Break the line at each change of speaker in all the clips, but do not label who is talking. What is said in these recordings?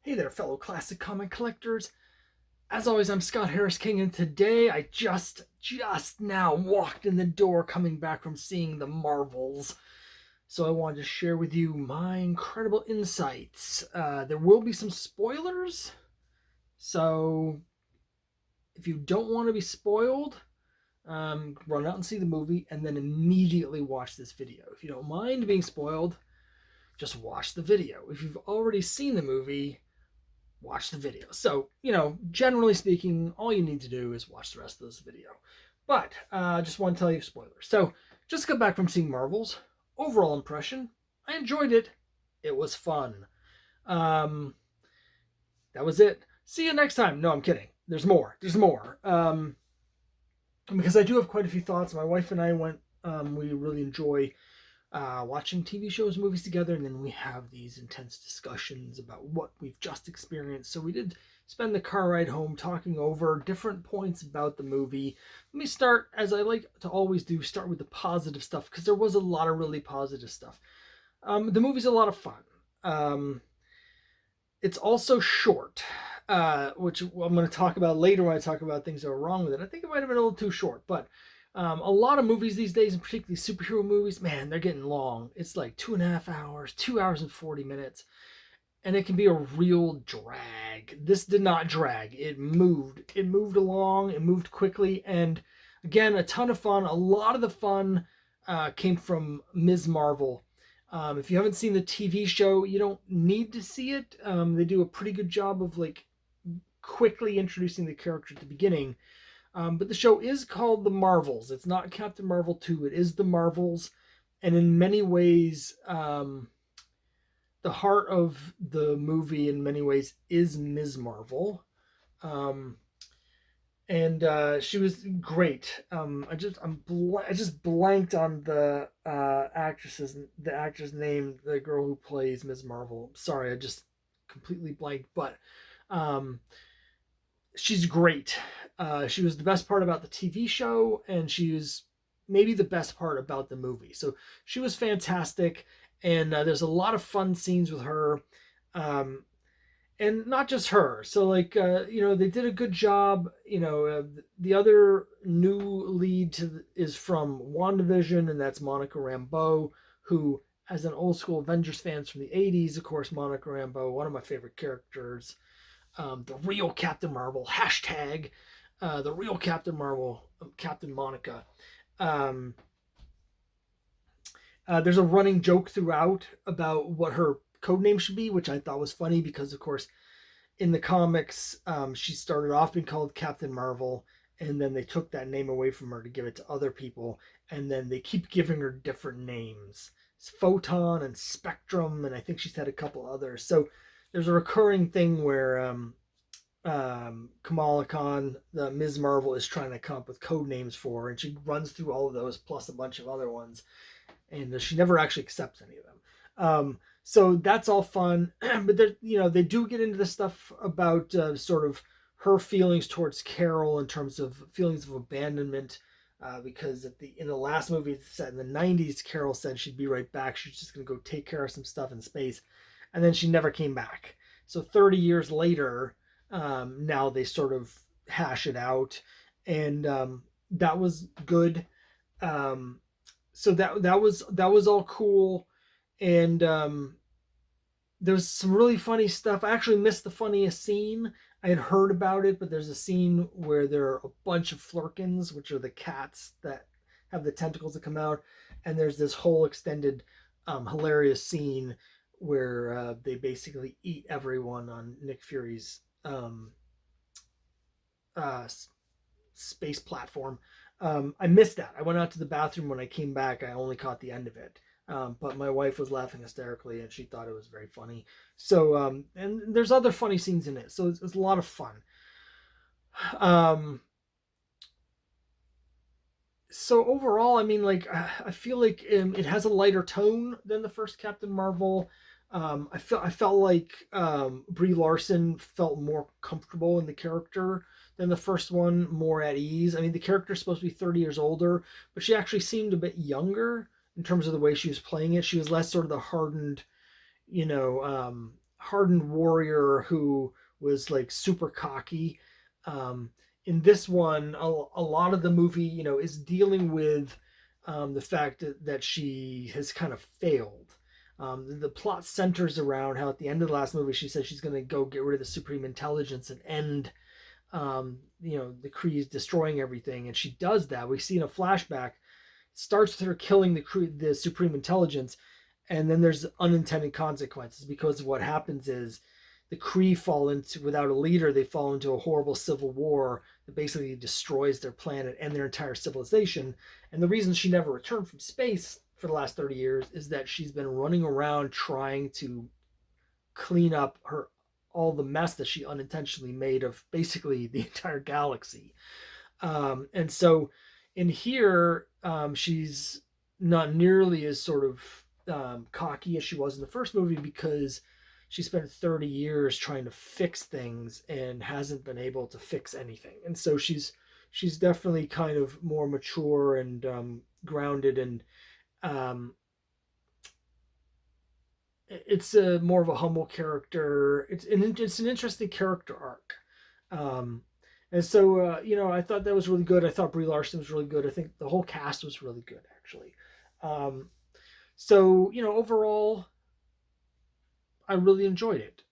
Hey there, fellow classic comic collectors. As always, I'm Scott Harris King, and today I just now walked in the door coming back from seeing the Marvels. So I wanted to share with you my incredible insights. There will be some spoilers, so if you don't want to be spoiled, run out and see the movie and then immediately watch this video. If you don't mind being spoiled, just watch the video. If you've already seen the movie, watch the video. So, generally speaking, all you need to do is watch the rest of this video. But just want to tell you spoilers. So, just got back from seeing Marvels. Overall impression, I enjoyed it. It was fun. Um, that was it. See you next time. No, I'm kidding. There's more. There's more. Because I do have quite a few thoughts. My wife and I went. We really enjoy watching TV shows, movies together, and then we have these intense discussions about what we've just experienced. So we did spend the car ride home talking over different points about the movie. Let me start, as I like to always do, start with the positive stuff, because there was a lot of really positive stuff. The movie's a lot of fun. It's also short, which I'm going to talk about later when I talk about things that are wrong with it. I think it might have been a little too short, but a lot of movies these days, and particularly superhero movies, man, they're getting long. It's like 2.5 hours, 2 hours and 40 minutes, and it can be a real drag. This did not drag. It moved. It moved along. It moved quickly, and again, a ton of fun. A lot of the fun came from Ms. Marvel. If you haven't seen the TV show, you don't need to see it. They do a pretty good job of like quickly introducing the character at the beginning. But the show is called The Marvels. It's not Captain Marvel 2. It is The Marvels. And in many ways, the heart of the movie in many ways is Ms. Marvel. And she was great. I just blanked on the actress name, the girl who plays Ms. Marvel. Sorry, I just completely blanked. But um, she's great. She was the best part about the TV show, and she was maybe the best part about the movie. So she was fantastic, and there's a lot of fun scenes with her, and not just her. So like they did a good job. The other new lead is from WandaVision, and that's Monica Rambeau, who, as an old school Avengers fans from the '80s, of course, Monica Rambeau, one of my favorite characters. The real Captain Marvel, hashtag the real Captain Marvel, Captain Monica. Um, there's a running joke throughout about what her code name should be, which I thought was funny because, of course, in the comics, she started off being called Captain Marvel, and then they took that name away from her to give it to other people, and then they keep giving her different names. It's Photon and Spectrum, and I think she's had a couple others. So there's a recurring thing where Kamala Khan, the Ms. Marvel, is trying to come up with code names for her, and she runs through all of those plus a bunch of other ones, and she never actually accepts any of them. So that's all fun, but they do get into the stuff about sort of her feelings towards Carol in terms of feelings of abandonment. Because in the last movie set in the '90s, Carol said she'd be right back. She's just gonna go take care of some stuff in space, and then she never came back. So 30 years later, now they sort of hash it out, and that was good. So that was all cool, and there's some really funny stuff. I actually missed the funniest scene. I had heard about it, but there's a scene where there are a bunch of flurkins, which are the cats that have the tentacles that come out, and there's this whole extended hilarious scene where they basically eat everyone on Nick Fury's uh, space platform. I missed that. I went out to the bathroom. When I came back, I only caught the end of it. But my wife was laughing hysterically, and she thought it was very funny. So, and there's other funny scenes in it. So it's a lot of fun. So overall, I mean, like, I feel like it has a lighter tone than the first Captain Marvel. I felt like Brie Larson felt more comfortable in the character than the first one, more at ease. I mean, the character's supposed to be 30 years older, but she actually seemed a bit younger in terms of the way she was playing it. She was less sort of the hardened, you know, hardened warrior who was like super cocky. Um, in this one, a lot of the movie, is dealing with the fact that she has kind of failed. The plot centers around how at the end of the last movie she said she's going to go get rid of the supreme intelligence and end, the Kree's destroying everything, and she does that. We see in a flashback, it starts with her killing the supreme intelligence, and then there's unintended consequences because what happens is the Kree fall into, without a leader, they fall into a horrible civil war that basically destroys their planet and their entire civilization. And the reason she never returned from space for the last 30 years is that she's been running around trying to clean up all the mess that she unintentionally made of basically the entire galaxy. And so in here, she's not nearly as sort of cocky as she was in the first movie because she spent 30 years trying to fix things and hasn't been able to fix anything. And so she's definitely kind of more mature and grounded, and um, it's a more of a humble character. It's an interesting character arc. Um, and so, I thought that was really good. I thought Brie Larson was really good. I think the whole cast was really good, actually. Um, so, overall, I really enjoyed it.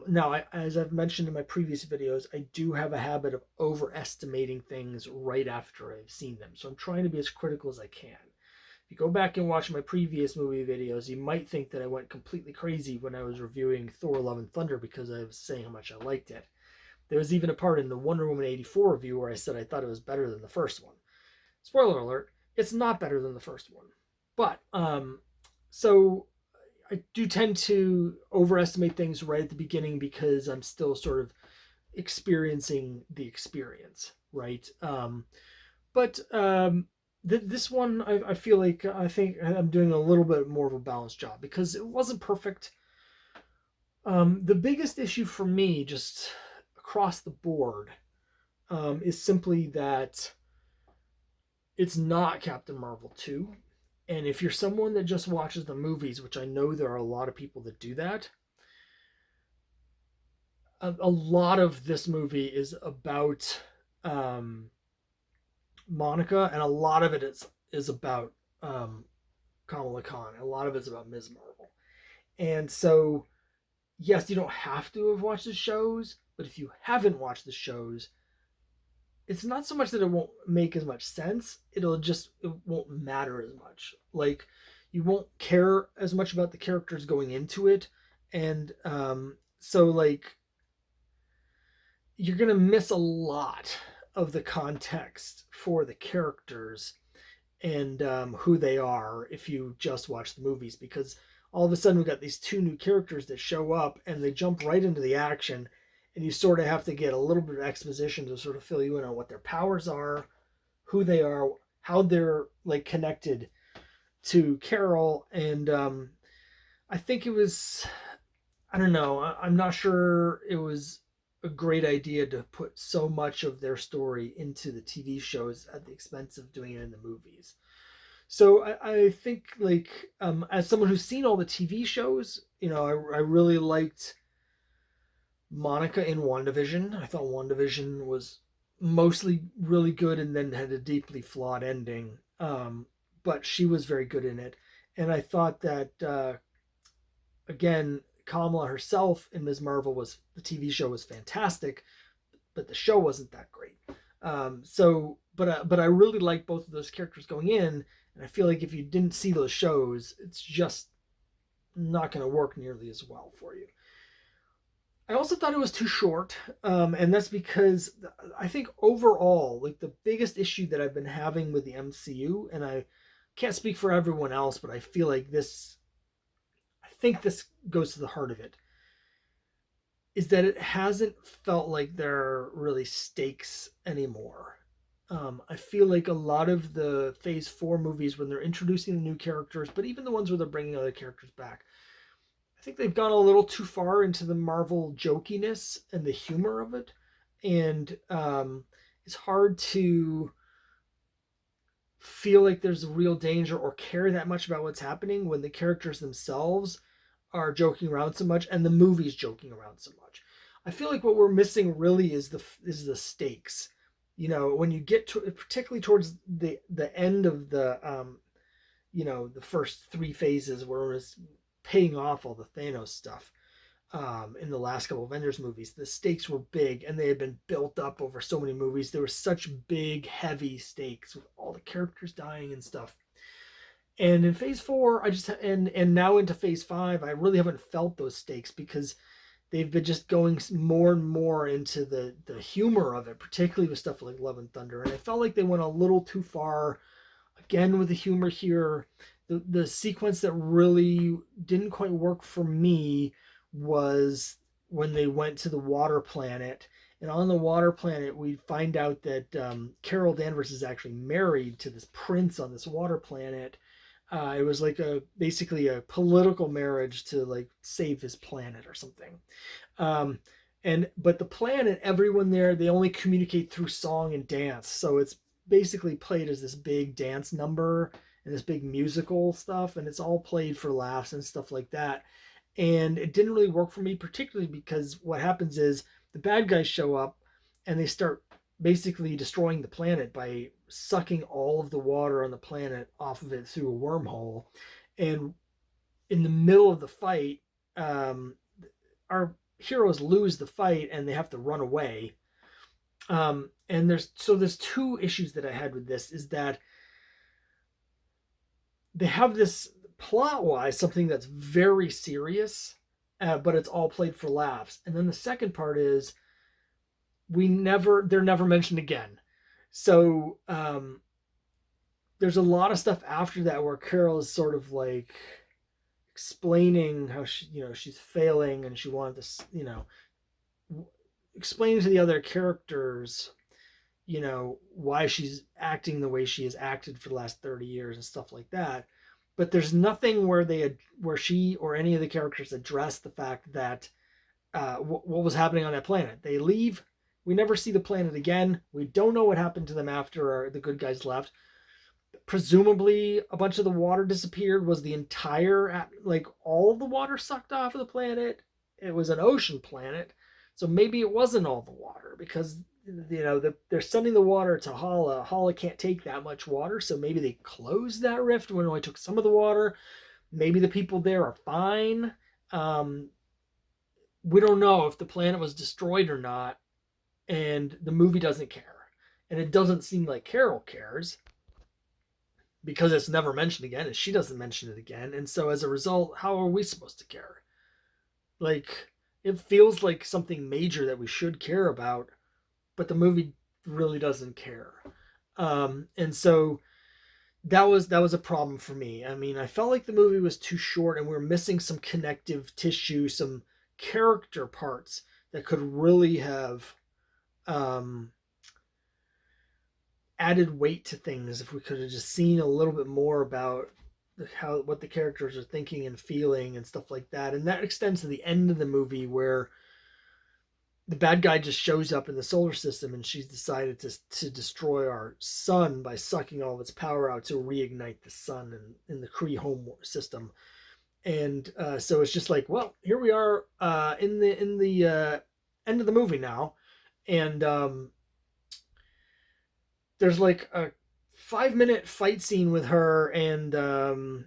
Now, as I've mentioned in my previous videos, I do have a habit of overestimating things right after I've seen them. So I'm trying to be as critical as I can. If you go back and watch my previous movie videos, you might think that I went completely crazy when I was reviewing Thor Love and Thunder because I was saying how much I liked it. There was even a part in the Wonder Woman 84 review where I said I thought it was better than the first one. Spoiler alert, it's not better than the first one. But, so I do tend to overestimate things right at the beginning because I'm still sort of experiencing the experience, right? But this one, I feel like I think I'm doing a little bit more of a balanced job because it wasn't perfect. The biggest issue for me, just across the board, is simply that it's not Captain Marvel 2. And if you're someone that just watches the movies, which I know there are a lot of people that do that, a lot of this movie is about Monica, and a lot of it is about Kamala Khan. A lot of it's about Ms. Marvel. And so, yes, you don't have to have watched the shows, but if you haven't watched the shows, it's not so much that it won't make as much sense. It won't matter as much. Like, you won't care as much about the characters going into it, and so like you're gonna miss a lot of the context for the characters and who they are if you just watch the movies, because all of a sudden we got these two new characters that show up and they jump right into the action, and you sort of have to get a little bit of exposition to sort of fill you in on what their powers are, who they are, how they're like connected to Carol. And I think it was, I don't know, I'm not sure it was a great idea to put so much of their story into the TV shows at the expense of doing it in the movies. So I think, like, as someone who's seen all the TV shows, I really liked Monica in WandaVision. I thought WandaVision was mostly really good and then had a deeply flawed ending. But she was very good in it. And I thought that, again, Kamala herself in Ms. Marvel the TV show was fantastic, but the show wasn't that great. But I really like both of those characters going in, and I feel like if you didn't see those shows, it's just not going to work nearly as well for you. I also thought it was too short, and that's because I think overall, like the biggest issue that I've been having with the MCU, and I can't speak for everyone else, but I feel like I think this goes to the heart of it, is that it hasn't felt like there are really stakes anymore. I feel like a lot of the Phase 4 movies, when they're introducing the new characters, but even the ones where they're bringing other characters back, I think they've gone a little too far into the Marvel jokiness and the humor of it. And it's hard to feel like there's a real danger or care that much about what's happening when the characters themselves are joking around so much and the movie's joking around so much. I feel like what we're missing really is the stakes. When you get to, particularly towards the end of the first three phases where it's paying off all the Thanos stuff. In the last couple Avengers movies, the stakes were big and they had been built up over so many movies. There were such big, heavy stakes with all the characters dying and stuff. And in phase four, I just and now into phase five, I really haven't felt those stakes because they've been just going more and more into the humor of it, particularly with stuff like Love and Thunder. And I felt like they went a little too far again with the humor here. The sequence that really didn't quite work for me was when they went to the water planet. And on the water planet, we find out that Carol Danvers is actually married to this prince on this water planet. It was like basically a political marriage to like save his planet or something. Um, but the planet, everyone there, they only communicate through song and dance. So it's basically played as this big dance number and this big musical stuff, and it's all played for laughs and stuff like that. And it didn't really work for me, particularly because what happens is the bad guys show up and they start basically destroying the planet by sucking all of the water on the planet off of it through a wormhole. And in the middle of the fight, our heroes lose the fight and they have to run away. And there's two issues that I had with this is that they have this plot wise something that's very serious, but it's all played for laughs. And then the second part is they're never mentioned again. So there's a lot of stuff after that where Carol is sort of like explaining how she's failing and she wanted to explain to the other characters why she's acting the way she has acted for the last 30 years and stuff like that. But there's nothing where she or any of the characters address the fact that what was happening on that planet. They leave. We never see the planet again. We don't know what happened to them after the good guys left. Presumably, a bunch of the water disappeared. Was the entire, like, all of the water sucked off of the planet? It was an ocean planet. So maybe it wasn't all the water because, they're sending the water to Hala. Hala can't take that much water. So maybe they closed that rift when it only took some of the water. Maybe the people there are fine. We don't know if the planet was destroyed or not. And the movie doesn't care. And it doesn't seem like Carol cares because it's never mentioned again and she doesn't mention it again. And so as a result, how are we supposed to care? Like, it feels like something major that we should care about, but the movie really doesn't care. And so that was a problem for me. I mean, I felt like the movie was too short and we were missing some connective tissue, some character parts that could really have added weight to things if we could have just seen a little bit more about what the characters are thinking and feeling and stuff like that. And that extends to the end of the movie where the bad guy just shows up in the solar system and she's decided to destroy our sun by sucking all of its power out to reignite the sun in the Kree home system. And so it's just like, well, here we are in the end of the movie now. And there's like a 5-minute fight scene with her and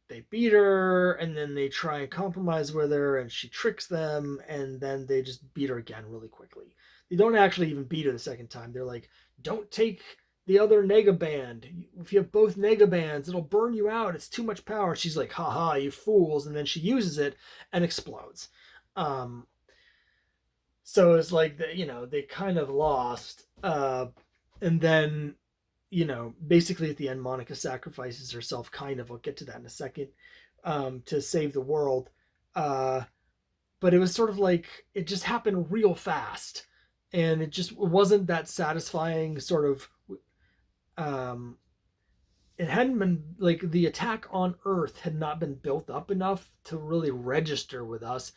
they beat her and then they try and compromise with her and she tricks them and then they just beat her again really quickly. They don't actually even beat her the second time. They're like, don't take the other nega band. If you have both nega bands, it'll burn you out. It's too much power. She's like, haha, you fools. And then she uses it and explodes. So it's like, they kind of lost. And then, basically at the end, Monica sacrifices herself, kind of. I'll get to that in a second, to save the world. But it was sort of like, it just happened real fast. And it wasn't that satisfying sort of, it hadn't been, like, the attack on Earth had not been built up enough to really register with us.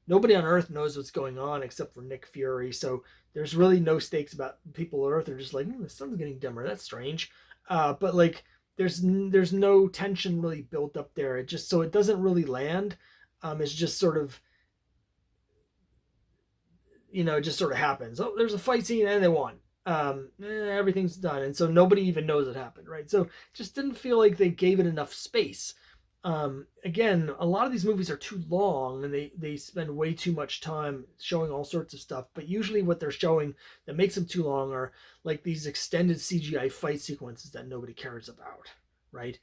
Nobody on Earth knows what's going on except for Nick Fury. So there's really no stakes about people on Earth. They're just like, the sun's getting dimmer. That's strange. But like there's no tension really built up there. It just so it doesn't really land. It's just sort of, it just sort of happens. Oh, there's a fight scene and they won. Everything's done, and so nobody even knows it happened, right? So just didn't feel like they gave it enough space. Again, a lot of these movies are too long, and they spend way too much time showing all sorts of stuff. But usually, what they're showing that makes them too long are like these extended CGI fight sequences that nobody cares about, right?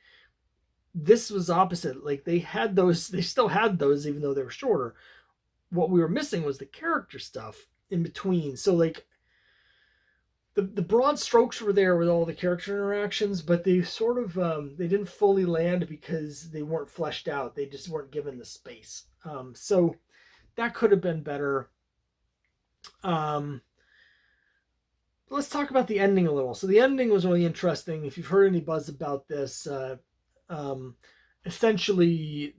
This was opposite. Like they had those, they still had those, even though they were shorter. What we were missing was the character stuff in between. So like the broad strokes were there with all the character interactions, but they sort of they didn't fully land because they weren't fleshed out. They just weren't given the space. So that could have been better. Um, let's talk about the ending a little. So the ending was really interesting. If you've heard any buzz about this, um, essentially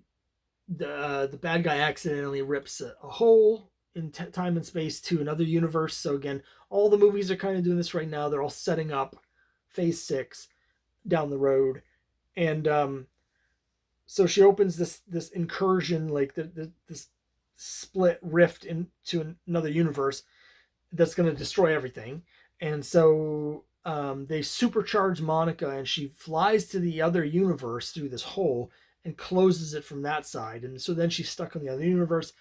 the bad guy accidentally rips a hole in time and space to another universe. So again, all the movies are kind of doing this right now. They're all setting up Phase 6 down the road, and so she opens this incursion, like this split rift into another universe that's going to destroy everything. And so they supercharge Monica, and she flies to the other universe through this hole and closes it from that side. And so then she's stuck in the other universe.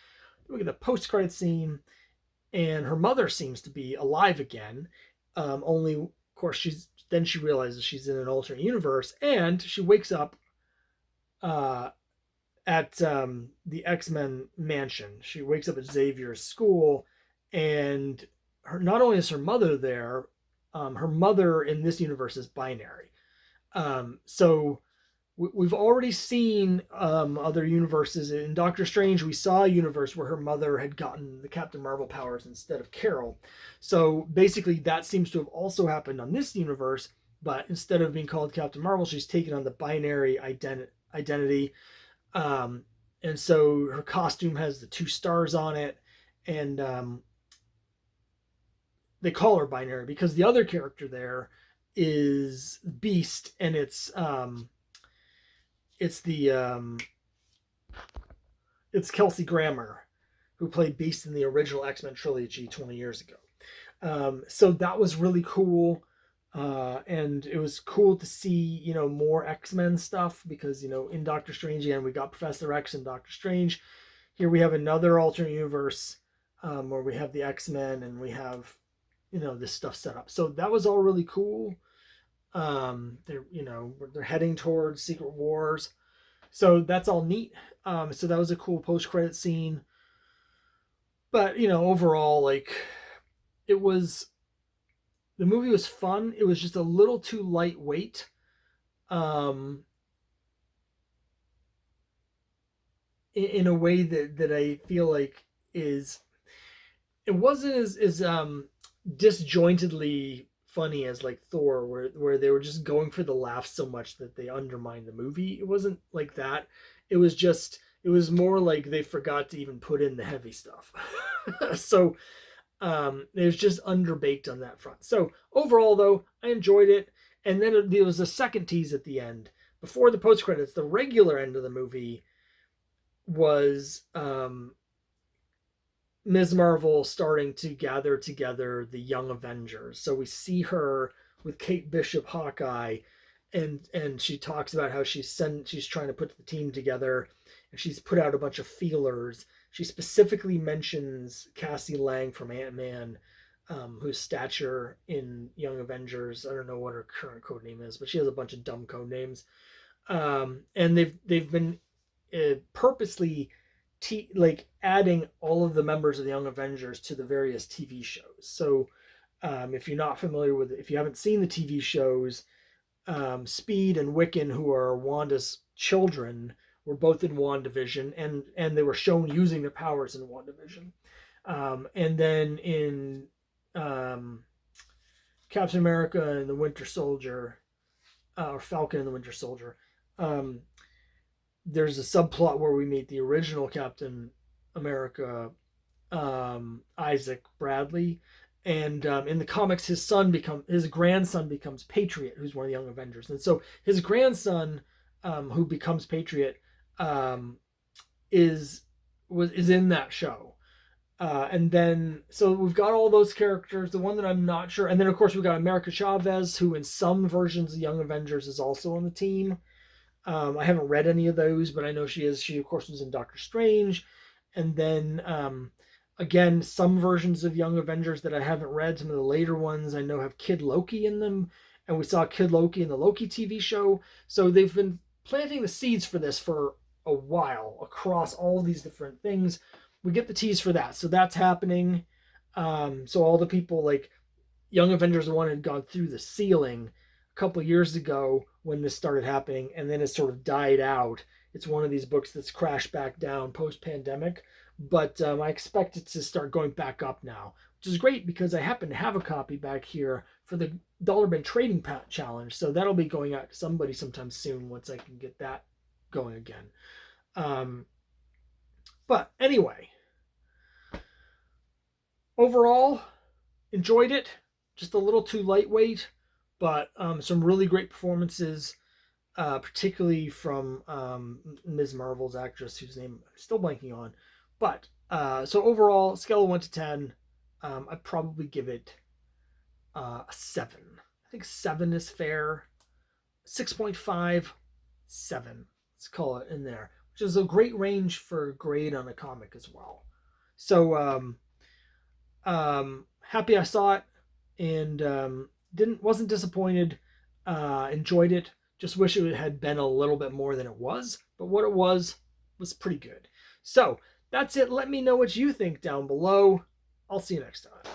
We get the post-credit scene, and her mother seems to be alive again. Only, of course, she realizes she's in an alternate universe, and she wakes up uh, at the X-Men mansion. She wakes up at Xavier's school, and not only is her mother there, her mother in this universe is binary. So we've already seen other universes. In Doctor Strange, we saw a universe where her mother had gotten the Captain Marvel powers instead of Carol. So basically, that seems to have also happened on this universe, but instead of being called Captain Marvel, she's taken on the binary identity. Um, and so her costume has the 2 stars on it, and they call her binary because the other character there is Beast, and it's Kelsey Grammer, who played Beast in the original X-Men trilogy 20 years ago. So that was really cool. And it was cool to see, more X-Men stuff because, in Doctor Strange, again, we got Professor X and Doctor Strange. Here we have another alternate universe where we have the X-Men and we have, this stuff set up. So that was all really cool. They're heading towards Secret Wars. So that's all neat. So that was a cool post-credit scene. But, overall, like, the movie was fun. It was just a little too lightweight. In a way that I feel like it wasn't as disjointedly funny as like Thor, where they were just going for the laughs so much that they undermined the movie. It wasn't like that. It was more like they forgot to even put in the heavy stuff. So it was just underbaked on that front. So overall, though, I enjoyed it. And then there was a second tease at the end before the post credits. The regular end of the movie was Ms. Marvel starting to gather together the Young Avengers. So we see her with Kate Bishop, Hawkeye, and she talks about how she's trying to put the team together, and she's put out a bunch of feelers. She specifically mentions Cassie Lang from Ant-Man, whose stature in Young Avengers, I don't know what her current code name is, but she has a bunch of dumb code names. And they've been purposely adding all of the members of the Young Avengers to the various TV shows. So if you're not familiar with it, if you haven't seen the TV shows, Speed and Wiccan, who are Wanda's children, were both in WandaVision, and they were shown using their powers in WandaVision. And then in Captain America and the Winter Soldier, or Falcon and the Winter Soldier, there's a subplot where we meet the original Captain America, Isaac Bradley, And in the comics, his grandson becomes Patriot, who's one of the Young Avengers. And so his grandson, who becomes Patriot, um, is in that show. And then, so we've got all those characters. The one that I'm not sure, and then of course we've got America Chavez, who in some versions of Young Avengers is also on the team. I haven't read any of those, but I know she is. She of course was in Doctor Strange, and then again, some versions of Young Avengers that I haven't read. Some of the later ones I know have Kid Loki in them, and we saw Kid Loki in the Loki TV show. So they've been planting the seeds for this for a while across all these different things. We get the tease for that, so that's happening. So all the people like Young Avengers 1 had gone through the ceiling a couple of years ago when this started happening, and then it sort of died out. It's one of these books that's crashed back down post pandemic, but I expect it to start going back up now, which is great because I happen to have a copy back here for the Dollar Bin Trading Challenge, so that'll be going out to somebody sometime soon once I can get that going again. But anyway, overall, enjoyed it. Just a little too lightweight, but some really great performances, particularly from Ms. Marvel's actress, whose name I'm still blanking on. But so overall, scale of 1 to 10, I'd probably give it a 7. I think 7 is fair. 6.5, 7. Let's call it in there, which is a great range for grade on a comic as well. So happy I saw it, and wasn't disappointed. Enjoyed it. Just wish it had been a little bit more than it was, but what it was pretty good. So that's it. Let me know what you think down below. I'll see you next time.